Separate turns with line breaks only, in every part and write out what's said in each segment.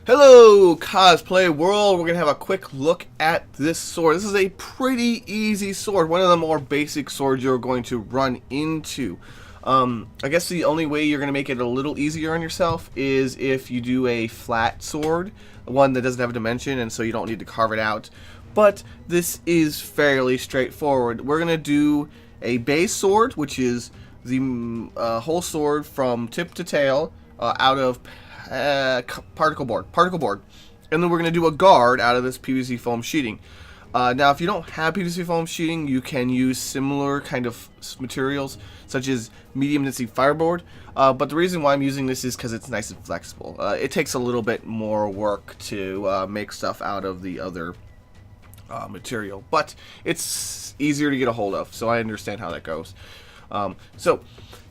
Hello, cosplay world. We're gonna have a quick look at this sword. This is a pretty easy sword, one of the more basic swords you're going to run into. I guess the only way you're gonna make it a little easier on yourself is if you do a flat sword, one that doesn't have a dimension, and so you don't need to carve it out. But this is fairly straightforward. We're gonna do a base sword, which is the whole sword from tip to tail out of particle board, and then we're going to do a guard out of this PVC foam sheeting. Now, if you don't have PVC foam sheeting, you can use similar kind of materials, such as medium density fiberboard. But the reason why I'm using this is because it's nice and flexible. It takes a little bit more work to make stuff out of the other material, but it's easier to get a hold of, so I understand how that goes. So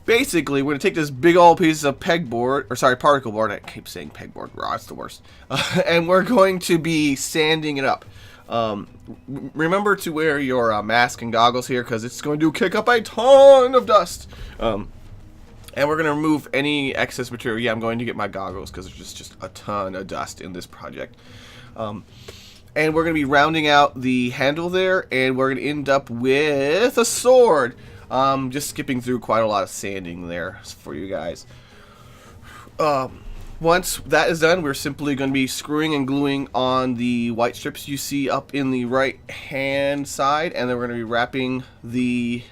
basically, we're going to take this big old piece of particle board. I keep saying pegboard. Raw, it's the worst. And we're going to be sanding it up. Remember to wear your mask and goggles here, because it's going to kick up a ton of dust. And we're going to remove any excess material. Yeah, I'm going to get my goggles, because there's just a ton of dust in this project. And we're going to be rounding out the handle there, and we're going to end up with a sword. Just skipping through quite a lot of sanding there for you guys. Once that is done, we're simply going to be screwing and gluing on the white strips you see up in the right hand side, and then we're going to be wrapping the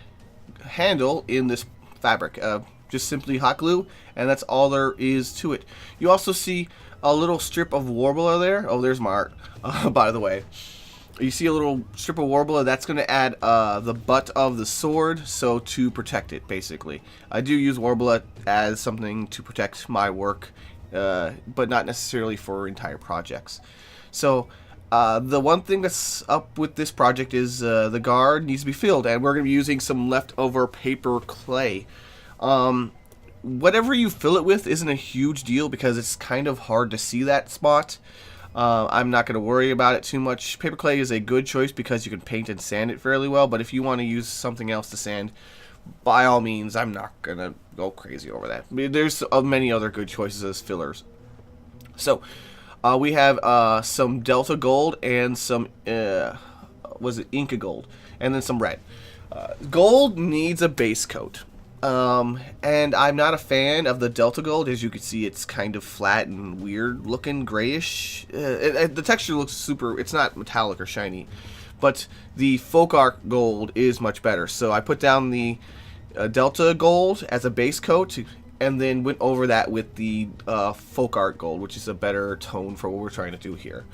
handle in this fabric. Just simply hot glue, and that's all there is to it. You also see a little strip of warbler there. Oh, there's my art, by the way. You see a little strip of warbler, that's going to add the butt of the sword, so to protect it, basically. I do use warbler as something to protect my work, but not necessarily for entire projects. So the one thing that's up with this project is the guard needs to be filled, and we're going to be using some leftover paper clay. Whatever you fill it with isn't a huge deal, because it's kind of hard to see that spot. I'm not going to worry about it too much. Paper clay is a good choice because you can paint and sand it fairly well, but if you want to use something else to sand, by all means, I'm not going to go crazy over that. I mean, there's many other good choices as fillers. So, we have some Delta Gold and some, Inca Gold, and then some red. Gold needs a base coat. And I'm not a fan of the Delta Gold. As you can see, it's kind of flat and weird looking, grayish. The texture looks super, it's not metallic or shiny, but the Folk Art Gold is much better. So I put down the Delta Gold as a base coat, and then went over that with the Folk Art Gold, which is a better tone for what we're trying to do here.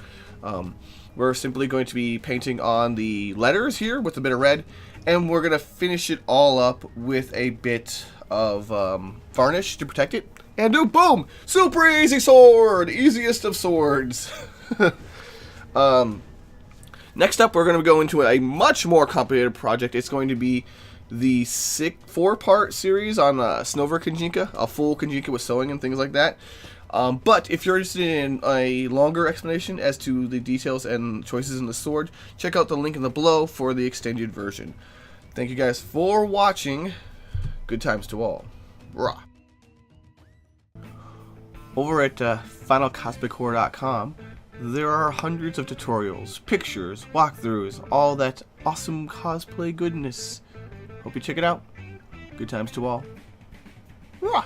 We're simply going to be painting on the letters here with a bit of red, and we're going to finish it all up with a bit of varnish to protect it. And do boom! Super easy sword! Easiest of swords. Next up, we're going to go into a much more complicated project. It's going to be the 4-part series on Snover Kanjinka, a full Kanjinka with sewing and things like that. But if you're interested in a longer explanation as to the details and choices in the sword, check out the link in the below for the extended version. Thank you guys for watching. Good times to all. Rah. Over at finalcosplaycore.com, there are hundreds of tutorials, pictures, walkthroughs, all that awesome cosplay goodness. Hope you check it out. Good times to all. Rah.